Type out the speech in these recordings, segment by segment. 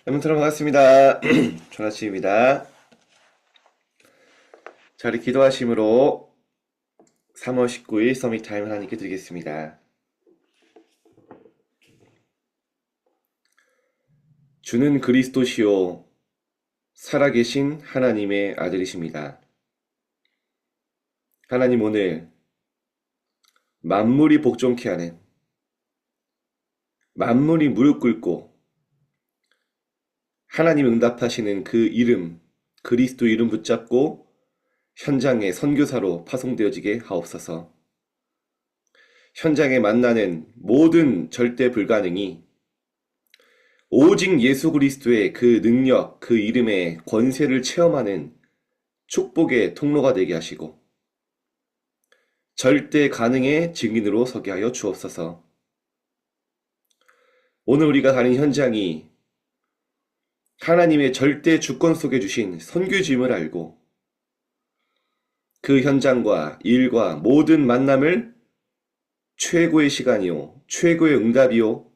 여러분 반갑습니다. 조나치입니다. 자, 우리 기도하심으로 3월 19일 서밋타임 하나님께 드리겠습니다. 주는 그리스도시요 살아계신 하나님의 아들이십니다. 하나님, 오늘 만물이 복종케 하는, 만물이 무릎 꿇고 하나님 응답하시는 그 이름, 그리스도 이름 붙잡고 현장의 선교사로 파송되어지게 하옵소서. 현장에 만나는 모든 절대 불가능이 오직 예수 그리스도의 그 능력, 그 이름의 권세를 체험하는 축복의 통로가 되게 하시고 절대 가능의 증인으로 서게 하여 주옵소서. 오늘 우리가 가는 현장이 하나님의 절대 주권 속에 주신 선교지임을 알고 그 현장과 일과 모든 만남을 최고의 시간이요, 최고의 응답이요,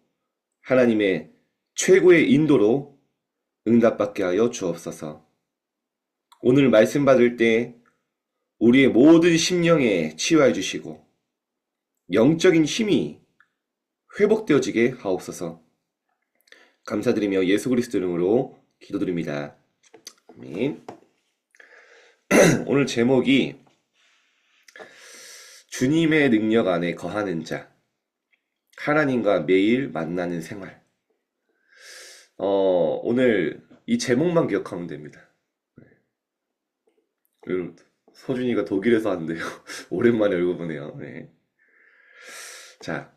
하나님의 최고의 인도로 응답받게 하여 주옵소서. 오늘 말씀 받을 때 우리의 모든 심령에 치유해 주시고 영적인 힘이 회복되어지게 하옵소서. 감사드리며 예수 그리스도 이름으로 기도드립니다. 아멘. 오늘 제목이 주님의 능력 안에 거하는 자, 하나님과 매일 만나는 생활. 오늘 이 제목만 기억하면 됩니다. 서준이가 독일에서 왔는데요. 오랜만에 읽어보네요. 네. 자,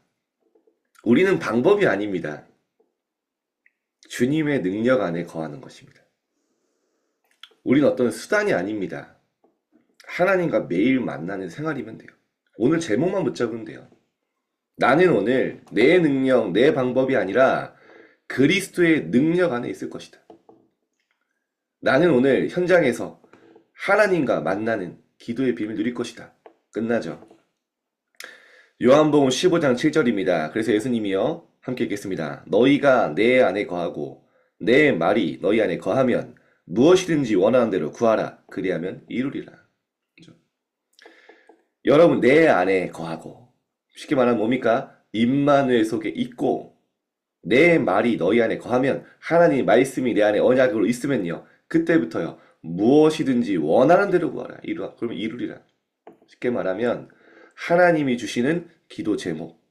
우리는 방법이 아닙니다. 주님의 능력 안에 거하는 것입니다. 우리는 어떤 수단이 아닙니다. 하나님과 매일 만나는 생활이면 돼요. 오늘 제목만 붙잡으면 돼요. 나는 오늘 내 능력, 내 방법이 아니라 그리스도의 능력 안에 있을 것이다. 나는 오늘 현장에서 하나님과 만나는 기도의 비밀을 누릴 것이다. 끝나죠. 요한복음 15장 7절입니다. 그래서 예수님이요 함께 읽겠습니다. 너희가 내 안에 거하고 내 말이 너희 안에 거하면 무엇이든지 원하는 대로 구하라. 그리하면 이루리라. 그렇죠? 여러분, 내 안에 거하고, 쉽게 말하면 뭡니까? 임마누엘 속에 있고 내 말이 너희 안에 거하면, 하나님의 말씀이 내 안에 언약으로 있으면요, 그때부터요 무엇이든지 원하는 대로 구하라. 그러면 이루리라. 쉽게 말하면 하나님이 주시는 기도 제목,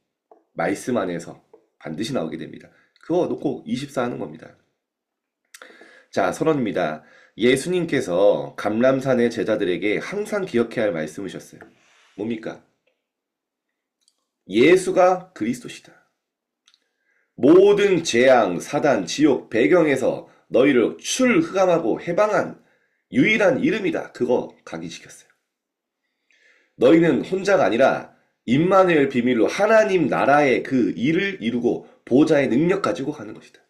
말씀 안에서 반드시 나오게 됩니다. 그거 놓고 24 하는 겁니다. 자, 선언입니다. 예수님께서 감람산의 제자들에게 항상 기억해야 할 말씀이셨어요. 뭡니까? 예수가 그리스도시다. 모든 재앙, 사단, 지옥, 배경에서 너희를 출흑암하고 해방한 유일한 이름이다. 그거 각인시켰어요. 너희는 혼자가 아니라 임마누엘 비밀로 하나님 나라의 그 일을 이루고 보좌의 능력 가지고 가는 것이다.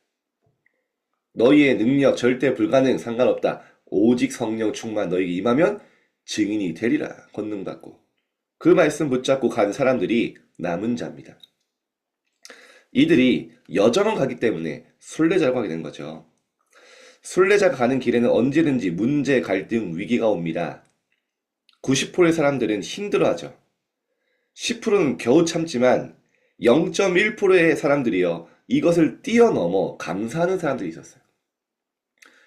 너희의 능력 절대 불가능 상관없다. 오직 성령 충만 너희에게 임하면 증인이 되리라. 권능받고. 그 말씀 붙잡고 간 사람들이 남은 자입니다. 이들이 여정을 가기 때문에 순례자로 가게 된 거죠. 순례자가 가는 길에는 언제든지 문제, 갈등, 위기가 옵니다. 90%의 사람들은 힘들어하죠. 10%는 겨우 참지만 0.1%의 사람들이요, 이것을 뛰어넘어 감사하는 사람들이 있었어요.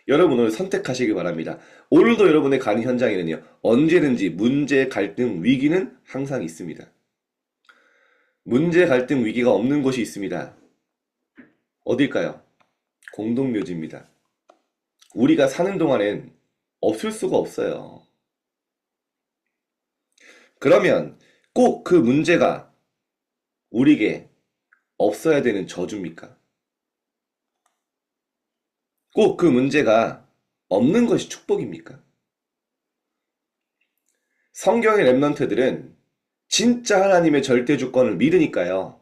여러분, 오늘 선택하시기 바랍니다. 오늘도 여러분의 가는 현장에는요, 언제든지 문제, 갈등, 위기는 항상 있습니다. 문제, 갈등, 위기가 없는 곳이 있습니다. 어딜까요? 공동묘지입니다. 우리가 사는 동안엔 없을 수가 없어요. 그러면 꼭 그 문제가 우리에게 없어야 되는 저주입니까? 꼭 그 문제가 없는 것이 축복입니까? 성경의 렘넌트들은 진짜 하나님의 절대 주권을 믿으니까요,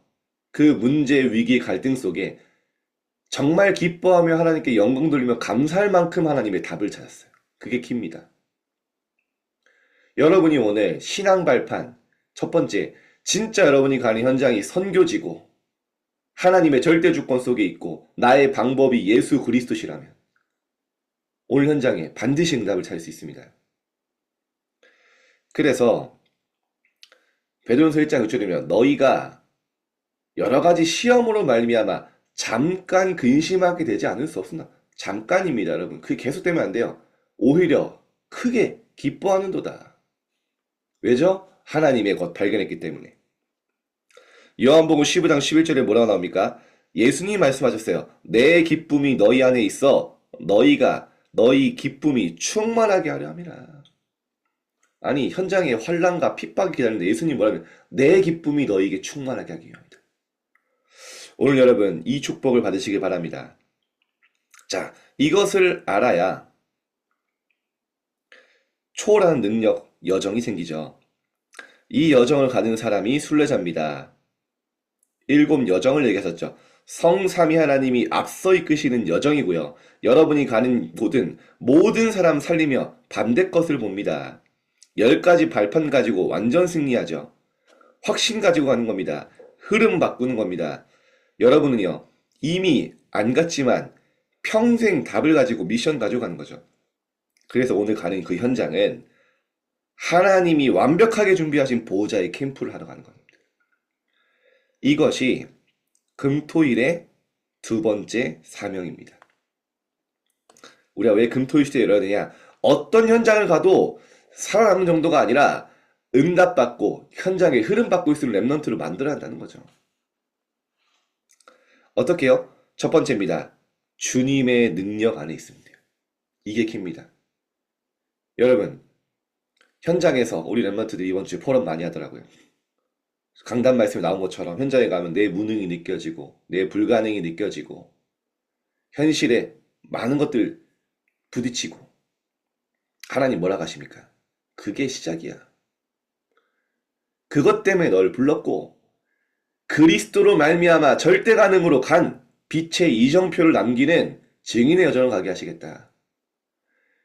그 문제, 위기, 갈등 속에 정말 기뻐하며 하나님께 영광 돌리며 감사할 만큼 하나님의 답을 찾았어요. 그게 킵니다. 여러분이 오늘 신앙 발판, 첫 번째, 진짜 여러분이 가는 현장이 선교지고 하나님의 절대 주권 속에 있고 나의 방법이 예수 그리스도시라면 오늘 현장에 반드시 응답을 찾을 수 있습니다. 그래서 베드로전서 1장 6절이면 너희가 여러 가지 시험으로 말미암아 잠깐 근심하게 되지 않을 수 없습니다. 잠깐입니다, 여러분. 그게 계속되면 안 돼요. 오히려 크게 기뻐하는도다. 왜죠? 하나님의 것 발견했기 때문에. 요한복음 15장 11절에 뭐라고 나옵니까? 예수님이 말씀하셨어요. 내 기쁨이 너희 안에 있어 너희가 너희 기쁨이 충만하게 하려 함이라. 아니 현장에 환난과 핍박이 기다리는데 예수님이 뭐라면 내 기쁨이 너희에게 충만하게 하기 위함이다. 오늘 여러분 이 축복을 받으시길 바랍니다. 자, 이것을 알아야 초월한 능력, 여정이 생기죠. 이 여정을 가는 사람이 순례자입니다. 7 여정을 얘기하셨죠. 성삼위 하나님이 앞서 이끄시는 여정이고요. 여러분이 가는 곳은 모든 사람 살리며 반대 것을 봅니다. 10가지 발판 가지고 완전 승리하죠. 확신 가지고 가는 겁니다. 흐름 바꾸는 겁니다. 여러분은요, 이미 안 갔지만 평생 답을 가지고 미션 가지고 가는 거죠. 그래서 오늘 가는 그 현장은 하나님이 완벽하게 준비하신 보호자의 캠프를 하러 가는 겁니다. 이것이 금토일의 2번째 사명입니다. 우리가 왜 금토일 시대에 이러야 되냐? 어떤 현장을 가도 살아남는 정도가 아니라 응답받고 현장에 흐름 받고 있을 렘넌트를 만들어야 한다는 거죠. 어떻게 해요? 첫 번째입니다. 주님의 능력 안에 있습니다. 이게 킵니다. 여러분, 현장에서 우리 렘넌트들이 이번 주에 포럼 많이 하더라고요. 강단 말씀에 나온 것처럼 현장에 가면 내 무능이 느껴지고 내 불가능이 느껴지고 현실에 많은 것들 부딪히고 하나님 뭐라고 하십니까? 그게 시작이야. 그것 때문에 널 불렀고 그리스도로 말미암아 절대 가능으로 간 빛의 이정표를 남기는 증인의 여정을 가게 하시겠다.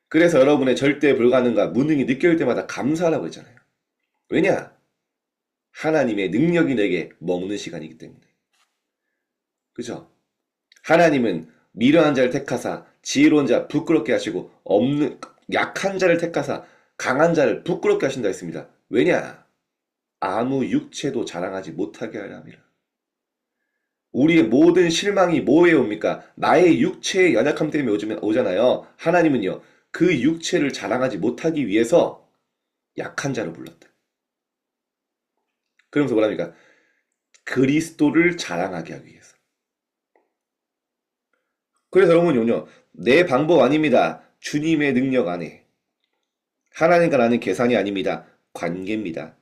그래서 여러분의 절대 불가능과 무능이 느껴질 때마다 감사하라고 했잖아요. 왜냐? 하나님의 능력이 내게 먹는 시간이기 때문에. 그죠? 하나님은 미련한 자를 택하사 지혜로운 자 부끄럽게 하시고 약한 자를 택하사 강한 자를 부끄럽게 하신다 했습니다. 왜냐? 아무 육체도 자랑하지 못하게 하려 함이라. 우리의 모든 실망이 뭐에 옵니까? 나의 육체의 연약함 때문에 오잖아요. 하나님은요, 그 육체를 자랑하지 못하기 위해서 약한 자로 불렀다. 그러면서 뭐랍니까? 그리스도를 자랑하게 하기 위해서. 그래서 여러분은요, 내 방법 아닙니다. 주님의 능력 안에. 하나님과 나는 계산이 아닙니다. 관계입니다.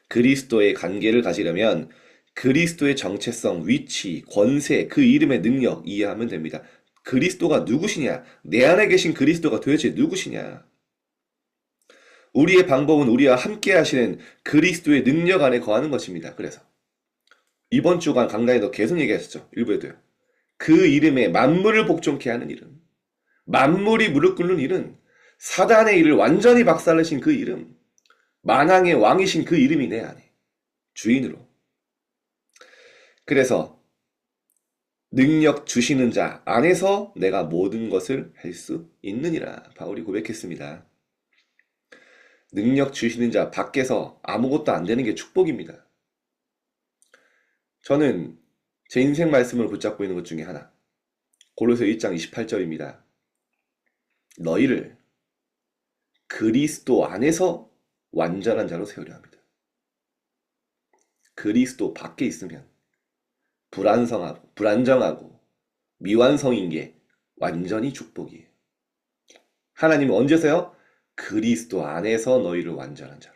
그리스도의 관계를 가지려면 그리스도의 정체성, 위치, 권세, 그 이름의 능력 이해하면 됩니다. 그리스도가 누구시냐? 내 안에 계신 그리스도가 도대체 누구시냐? 우리의 방법은 우리와 함께 하시는 그리스도의 능력 안에 거하는 것입니다. 그래서 이번 주간 강단에도 계속 얘기하셨죠. 일부에도요. 그 이름에 만물을 복종케 하는 이름, 만물이 무릎 꿇는 이름, 사단의 일을 완전히 박살내신 그 이름, 만왕의 왕이신 그 이름이 내 안에 주인으로. 그래서 능력 주시는 자 안에서 내가 모든 것을 할 수 있느니라 바울이 고백했습니다. 능력 주시는 자 밖에서 아무것도 안 되는 게 축복입니다. 저는 제 인생 말씀을 붙잡고 있는 것 중에 하나, 고로새 1장 28절입니다. 너희를 그리스도 안에서 완전한 자로 세우려 합니다. 그리스도 밖에 있으면 불안정하고 미완성인 게 완전히 축복이에요. 하나님은 언제서요? 그리스도 안에서 너희를 완전한 자로.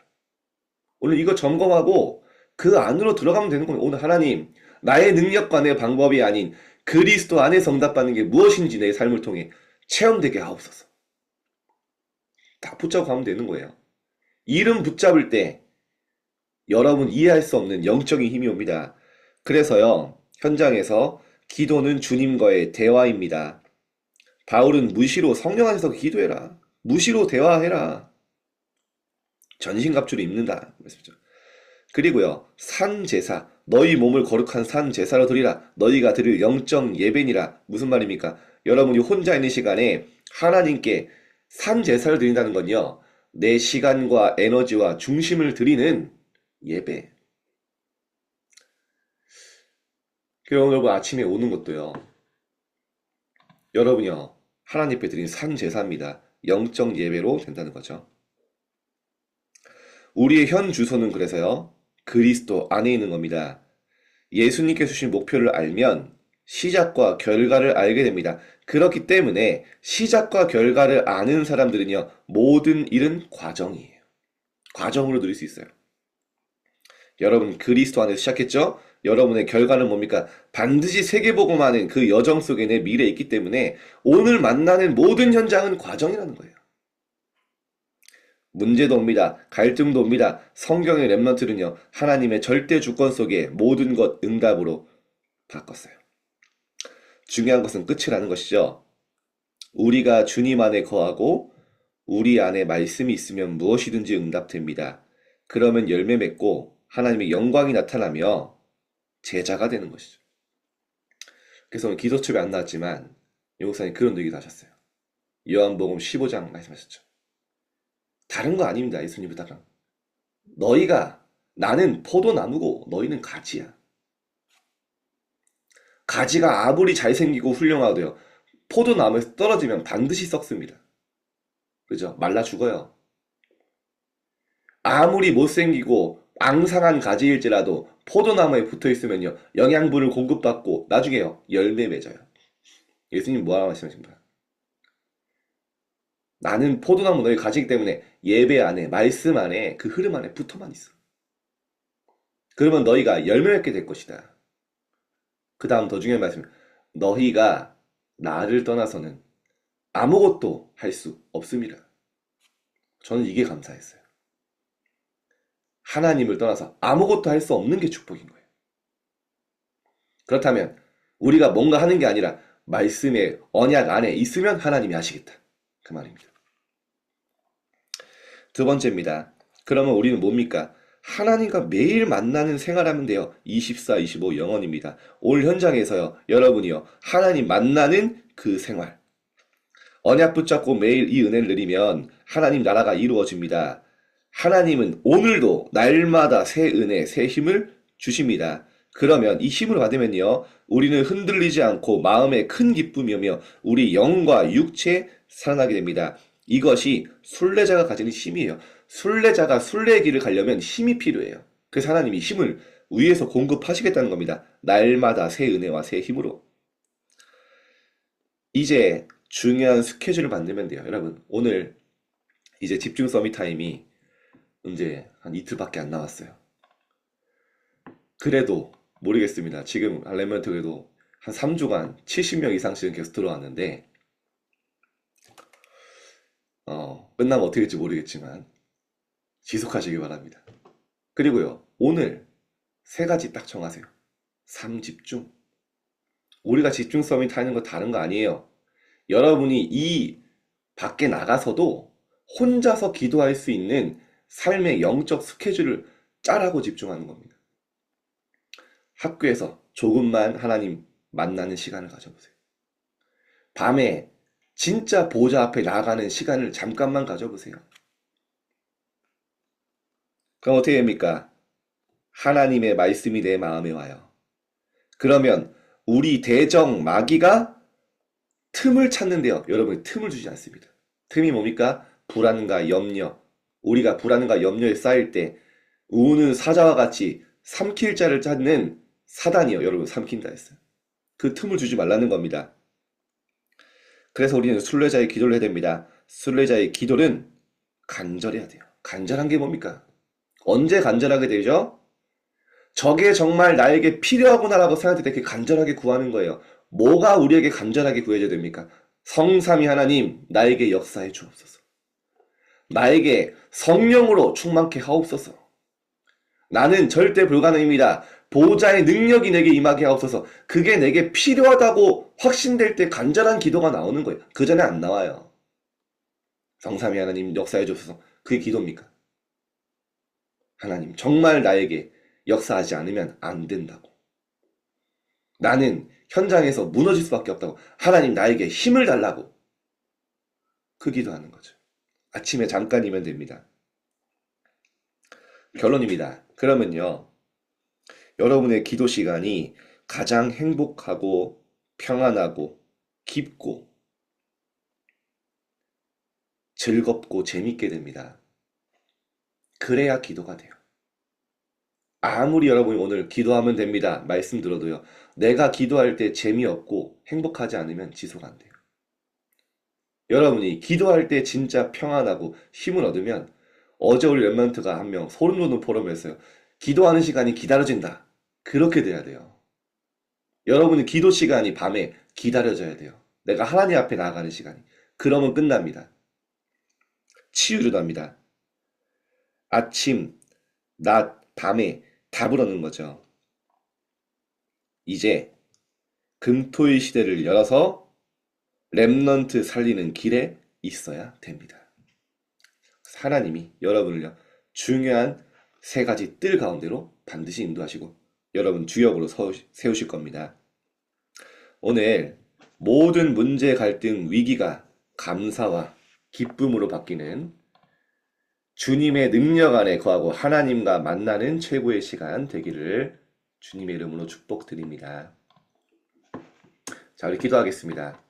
오늘 이거 점검하고 그 안으로 들어가면 되는 거예요. 오늘 하나님, 나의 능력과 내 방법이 아닌 그리스도 안에서 응답받는 게 무엇인지 내 삶을 통해 체험되게 하옵소서. 다 붙잡고 가면 되는 거예요. 이름 붙잡을 때 여러분 이해할 수 없는 영적인 힘이 옵니다. 그래서요, 현장에서 기도는 주님과의 대화입니다. 바울은 무시로 성령 안에서 기도해라. 무시로 대화해라. 전신갑주를 입는다. 그리고요, 산 제사, 너희 몸을 거룩한 산 제사로 드리라. 너희가 드릴 영적 예배니라. 무슨 말입니까? 여러분이 혼자 있는 시간에 하나님께 산 제사를 드린다는 건요, 내 시간과 에너지와 중심을 드리는 예배. 그럼 여러분 아침에 오는 것도요, 여러분이요, 하나님 앞에 드린 산 제사입니다. 영적 예배로 된다는 거죠. 우리의 현 주소는 그래서요, 그리스도 안에 있는 겁니다. 예수님께 주신 목표를 알면 시작과 결과를 알게 됩니다. 그렇기 때문에 시작과 결과를 아는 사람들은요, 모든 일은 과정이에요. 과정으로 누릴 수 있어요. 여러분 그리스도 안에서 시작했죠? 여러분의 결과는 뭡니까? 반드시 세계복음하는 그 여정 속에 내 미래에 있기 때문에 오늘 만나는 모든 현장은 과정이라는 거예요. 문제도 옵니다. 갈등도 옵니다. 성경의 렘넌트는요, 하나님의 절대 주권 속에 모든 것 응답으로 바꿨어요. 중요한 것은 끝이라는 것이죠. 우리가 주님 안에 거하고 우리 안에 말씀이 있으면 무엇이든지 응답됩니다. 그러면 열매 맺고 하나님의 영광이 나타나며 제자가 되는 것이죠. 그래서 오늘 기도첩에 안 나왔지만 용사님 그런 얘기도 하셨어요. 요한복음 15장 말씀하셨죠. 다른 거 아닙니다. 예수님보다는. 나는 포도나무고 너희는 가지야. 가지가 아무리 잘생기고 훌륭하도요, 포도나무에서 떨어지면 반드시 썩습니다. 그죠? 말라 죽어요. 아무리 못생기고 앙상한 가지일지라도 포도나무에 붙어있으면요, 영양분을 공급받고 나중에요, 열매 맺어요. 예수님 뭐라고 말씀하십니까? 나는 포도나무 너희 가지기 때문에 예배 안에, 말씀 안에, 그 흐름 안에 붙어만 있어. 그러면 너희가 열매 맺게 될 것이다. 그 다음 더 중요한 말씀, 너희가 나를 떠나서는 아무것도 할 수 없습니다. 저는 이게 감사했어요. 하나님을 떠나서 아무것도 할 수 없는 게 축복인 거예요. 그렇다면 우리가 뭔가 하는 게 아니라 말씀의 언약 안에 있으면 하나님이 하시겠다. 그 말입니다. 두 번째입니다. 그러면 우리는 뭡니까? 하나님과 매일 만나는 생활하면 돼요. 24, 25 영원입니다. 오늘 현장에서요, 여러분이요, 하나님 만나는 그 생활. 언약 붙잡고 매일 이 은혜를 누리면 하나님 나라가 이루어집니다. 하나님은 오늘도 날마다 새 은혜, 새 힘을 주십니다. 그러면 이 힘을 받으면요, 우리는 흔들리지 않고 마음에 큰 기쁨이며 우리 영과 육체에 살아나게 됩니다. 이것이 순례자가 가지는 힘이에요. 순례자가 순례의 길을 가려면 힘이 필요해요. 그래서 하나님이 힘을 위에서 공급하시겠다는 겁니다. 날마다 새 은혜와 새 힘으로. 이제 중요한 스케줄을 만들면 돼요. 여러분, 오늘 이제 집중 서밋 타임이 이제 한 이틀밖에 안 남았어요. 그래도 모르겠습니다. 지금 렘넌트 그래도 한 3주간 70명 이상씩은 계속 들어왔는데, 끝나면 어떻게 될지 모르겠지만 지속하시기 바랍니다. 그리고요, 오늘 세 가지 딱 정하세요. 3집중. 우리가 집중 서밋 하는 거 다른 거 아니에요. 여러분이 이 밖에 나가서도 혼자서 기도할 수 있는 삶의 영적 스케줄을 짜라고 집중하는 겁니다. 학교에서 조금만 하나님 만나는 시간을 가져보세요. 밤에 진짜 보좌 앞에 나가는 시간을 잠깐만 가져보세요. 그럼 어떻게 됩니까? 하나님의 말씀이 내 마음에 와요. 그러면 우리 대적 마귀가 틈을 찾는데요, 여러분 틈을 주지 않습니다. 틈이 뭡니까? 불안과 염려. 우리가 불안과 염려에 쌓일 때 우는 사자와 같이 삼킬 자를 찾는 사단이요, 여러분 삼킨다 했어요. 그 틈을 주지 말라는 겁니다. 그래서 우리는 순례자의 기도를 해야 됩니다. 순례자의 기도는 간절해야 돼요. 간절한 게 뭡니까? 언제 간절하게 되죠? 저게 정말 나에게 필요하구나라고 생각할 때 간절하게 구하는 거예요. 뭐가 우리에게 간절하게 구해져야 됩니까? 성삼위 하나님, 나에게 역사해 주옵소서. 나에게 성령으로 충만케 하옵소서. 나는 절대 불가능입니다. 보호자의 능력이 내게 임하게 하옵소서. 그게 내게 필요하다고 확신될 때 간절한 기도가 나오는 거예요. 그 전에 안 나와요. 성삼위 하나님 역사해 주옵소서. 그게 기도입니까? 하나님, 정말 나에게 역사하지 않으면 안 된다고. 나는 현장에서 무너질 수밖에 없다고. 하나님, 나에게 힘을 달라고. 그 기도하는 거죠. 아침에 잠깐이면 됩니다. 결론입니다. 그러면요, 여러분의 기도 시간이 가장 행복하고 평안하고 깊고 즐겁고 재밌게 됩니다. 그래야 기도가 돼요. 아무리 여러분이 오늘 기도하면 됩니다 말씀 들어도요, 내가 기도할 때 재미없고 행복하지 않으면 지속 안 돼요. 여러분이 기도할 때 진짜 평안하고 힘을 얻으면, 어제 우리 랩런트가 한 명 소름 돋는 포럼을 했어요. 기도하는 시간이 기다려진다. 그렇게 돼야 돼요. 여러분의 기도 시간이 밤에 기다려져야 돼요. 내가 하나님 앞에 나아가는 시간이. 그러면 끝납니다. 치유를 합니다. 아침, 낮, 밤에 답을 얻는 거죠. 이제 금토일 시대를 열어서 렘넌트 살리는 길에 있어야 됩니다. 하나님이 여러분을요, 중요한 세 가지 뜰 가운데로 반드시 인도하시고 여러분 주역으로 세우실 겁니다. 오늘 모든 문제, 갈등, 위기가 감사와 기쁨으로 바뀌는 주님의 능력 안에 거하고 하나님과 만나는 최고의 시간 되기를 주님의 이름으로 축복드립니다. 자, 우리 기도하겠습니다.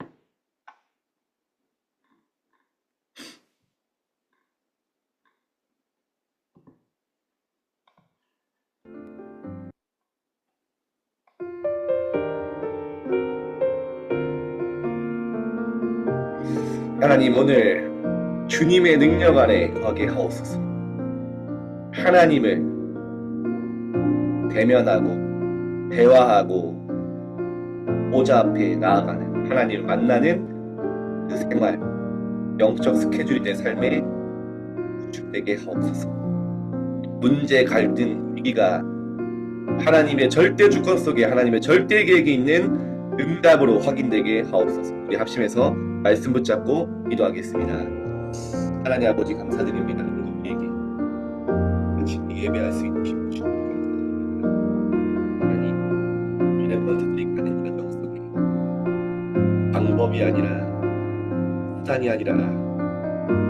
하나님, 오늘 주님의 능력 안에 거하게 하옵소서. 하나님을 대면하고 대화하고 보좌 앞에 나아가는, 하나님을 만나는 그 생활, 영적 스케줄이 내 삶에 구축되게 하옵소서. 문제, 갈등, 위기가 하나님의 절대 주권 속에 하나님의 절대 계획이 있는 응답으로 확인되게 하옵소서. 우리 합심해서 말씀 붙잡고 기도하겠습니다. 하나님 아버지, 감사드립니다. 우리에게 같이 예배할 수 있는 힘을 주옵소서. 하나님, 이 랩런트들이 가는 여정 속에 방법이 아니라 수단이 아니라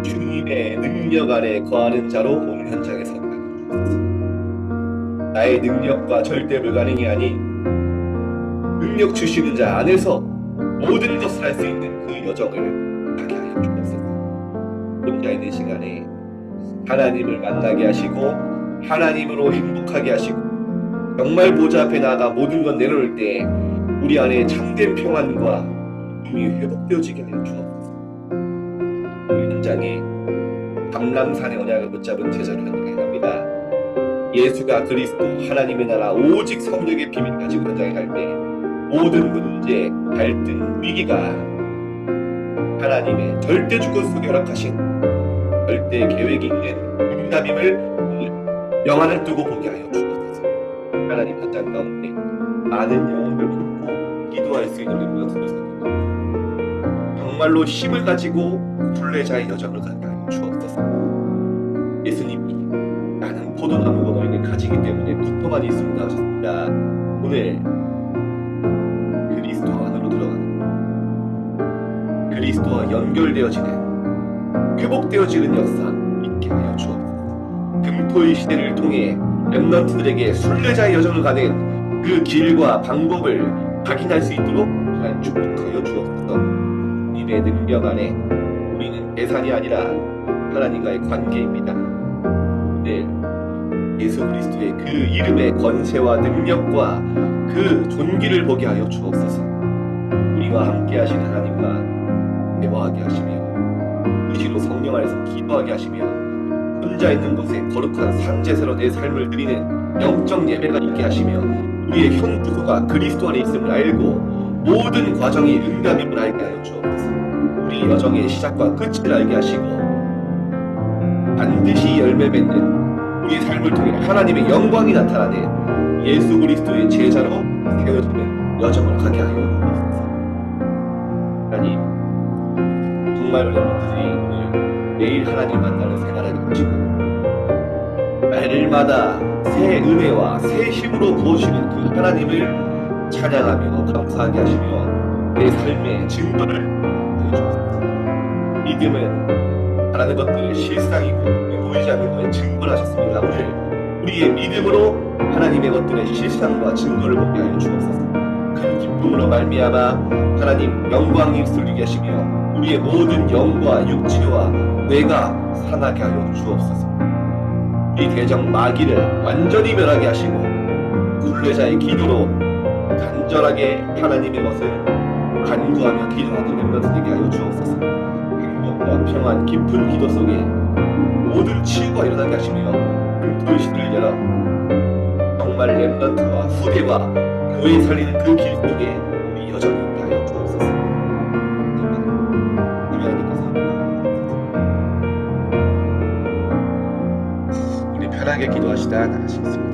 주님의 능력 안에 거하는 자로 오늘 현장에 서게 하옵소서. 나의 능력과 절대 불가능이 아닌 능력 주시는 자 안에서 모든 것을 할 수 있는 그 여정을 하게 하여 주옵소서. 혼자 있는 시간에 하나님을 만나게 하시고 하나님으로 행복하게 하시고 정말 보좌 앞에 나아가 모든 것 내놓을 때 우리 안에 참된 평안과 기쁨이 회복되어지게 하여 주옵소서. 우리 현장에 감람산의 언약을 붙잡은 제자를 현장합니다. 예수가 그리스도 하나님의 나라 오직 성령의 비밀을 가지고 현장에 갈 때 모든 문제, 갈등, 위기가 하나님의 절대 주권 속에 허락하신 절대 계획이 있는 응답임을 영안을 뜨고 보게 하여 주옵소서. 하나님 현장 가운데 많은 영혼을 품고 기도할 수 있는 능력을 주옵소서. 정말로 힘을 가지고 순례자의 여정을 가게 하여 주옵소서. 예수님이 나는 포도나무가 너에게 가지기 때문에 붙어만 있습니다 하셨습니다. 오늘 그리스도 안으로 들어가는, 그리스도와 연결되어지는, 회복되어지는 역사 있게 하여 주옵소서. 금토의 시대를 통해 렘넌트들에게 순례자의 여정을 가는 그 길과 방법을 확인할 수 있도록 하나님 축복하여 주옵소서. 주님의 능력 안에 우리는 계산이 아니라 하나님과의 관계입니다. 네, 예수 그리스도의 그 이름의 권세와 능력과 그 존귀를 보게 하여 주옵소서. 우리와 함께 하신 하나님과 대화하게 하시며 의지로 성령 안에서 기도하게 하시며 혼자 있는 곳에 거룩한 산제사로 내 삶을 드리는 영적 예배가 있게 하시며 우리의 현 주소가 그리스도 안에 있음을 알고 모든 과정이 응답임을 알게 하여 주옵소서. 우리 여정의 시작과 끝을 알게 하시고 반드시 열매 맺는 우리의 삶을 통해 하나님의 영광이 나타나는 예수 그리스도의 제자로 세워지는 여정을 가게 하여 주옵소서. 하나님, 정말 여러분들이 오늘 매일 하나님 만나는 생활을 가지고 매일마다 새 은혜와 새 힘으로 부어주시는 그 하나님을 찬양하며 감사하게 하시며 내 삶의 증거를 보여주옵소서. 믿음은 바라는 것들의 실상이고 보이지 않는 것의 증거를 하셨습니다. 오늘 우리의 믿음으로 하나님의 것들의 실상과 증거를 보게 하여 주옵소서. 큰 기쁨으로 말미암아 하나님 영광 입술리게 하시며 우리의 모든 영과 육체와 뇌가 살아나게 하여 주옵소서. 우리 대적 마귀를 완전히 멸하게 하시고 순례자의 기도로 간절하게 하나님의 것을 간구하며 기도하는 렘넌트 되게 하여 주옵소서. 행복과 평안 깊은 기도 속에 모든 치유가 일어나게 하시며 그 시들을 열어 정말 렘넌트와 후대와 교회 살리는 그 길 속에 우리 여전히 있게 하여 주옵소서. 하나님께서 우리 편하게 기도하시다 나가시겠습니다.